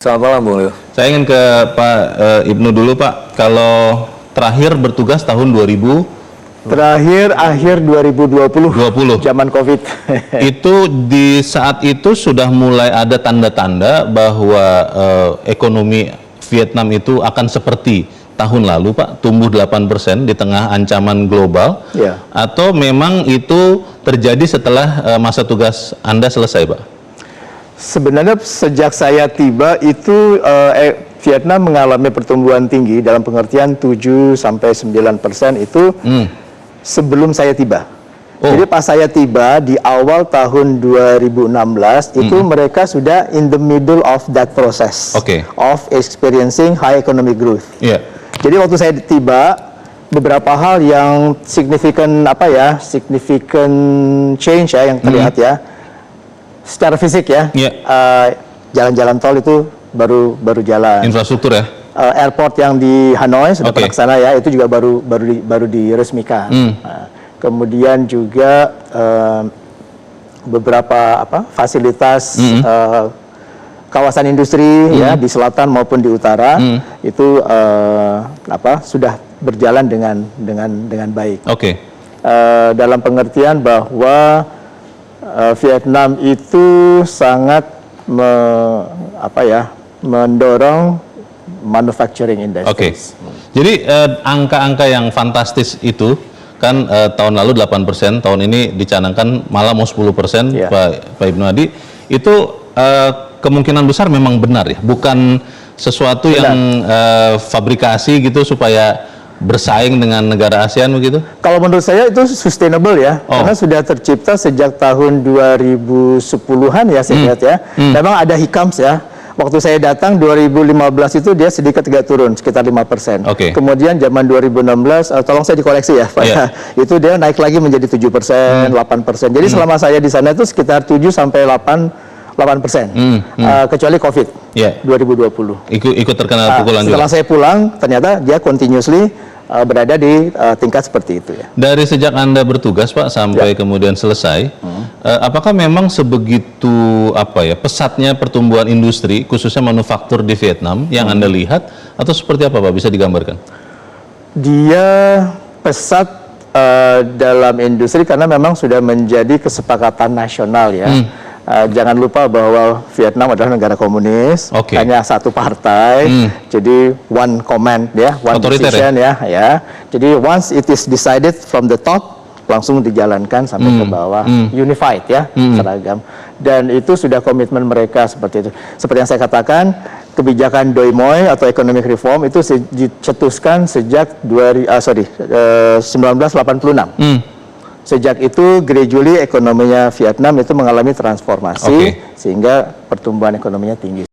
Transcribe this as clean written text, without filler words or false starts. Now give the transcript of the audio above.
Selamat malam, Bung Leo. Saya ingin ke Pak Ibnu dulu, Pak. Kalau terakhir bertugas tahun 2000? Terakhir akhir 2020. Zaman COVID. Itu di saat itu sudah mulai ada tanda-tanda bahwa ekonomi Vietnam itu akan seperti tahun lalu, Pak, tumbuh 8% di tengah ancaman global. Ya. Atau memang itu terjadi setelah masa tugas Anda selesai, Pak? Sebenarnya sejak saya tiba itu Vietnam mengalami pertumbuhan tinggi dalam pengertian 7-9% itu sebelum saya tiba. Jadi pas saya tiba di awal tahun 2016 itu mereka sudah in the middle of that process of experiencing high economic growth. Jadi waktu saya tiba beberapa hal yang significant change ya yang terlihat ya. Secara fisik ya, jalan-jalan tol itu baru jalan. Infrastruktur ya. Airport yang di Hanoi sudah pernah ke sana ya, itu juga baru diresmikan. Kemudian juga beberapa fasilitas kawasan industri ya di selatan maupun di utara itu sudah berjalan dengan baik. Dalam pengertian bahwa Vietnam itu sangat mendorong manufacturing industry. Jadi angka-angka yang fantastis itu kan tahun lalu 8%, tahun ini dicanangkan malah mau 10%, Pak Ibnu Adi. Itu kemungkinan besar memang benar ya, bukan sesuatu yang fabrikasi gitu supaya bersaing dengan negara ASEAN begitu? Kalau menurut saya itu sustainable ya, karena sudah tercipta sejak tahun 2010-an ya saya lihat ya. Memang ada hiccups ya. Waktu saya datang 2015 itu dia sedikit turun sekitar 5%. Kemudian zaman 2016, tolong saya dikoreksi ya Pak. Itu dia naik lagi menjadi 7%, 8%. Jadi selama saya di sana itu sekitar 7-8%. Kecuali COVID 2020. Ikut terkena pukulan juga. Setelah saya pulang, ternyata dia continuously berada di tingkat seperti itu ya. Dari sejak Anda bertugas Pak sampai kemudian selesai, apakah memang sebegitu pesatnya pertumbuhan industri khususnya manufaktur di Vietnam yang Anda lihat, atau seperti apa Pak, bisa digambarkan? Dia pesat dalam industri karena memang sudah menjadi kesepakatan nasional ya. Jangan lupa bahwa Vietnam adalah negara komunis, hanya satu partai, jadi one command ya, one decision ya. Jadi once it is decided from the top, langsung dijalankan sampai ke bawah, unified ya, seragam. Dan itu sudah komitmen mereka seperti itu. Seperti yang saya katakan, kebijakan Doi Moi atau economic reform itu dicetuskan sejak 1986. Sejak itu gradually ekonominya Vietnam itu mengalami transformasi sehingga pertumbuhan ekonominya tinggi.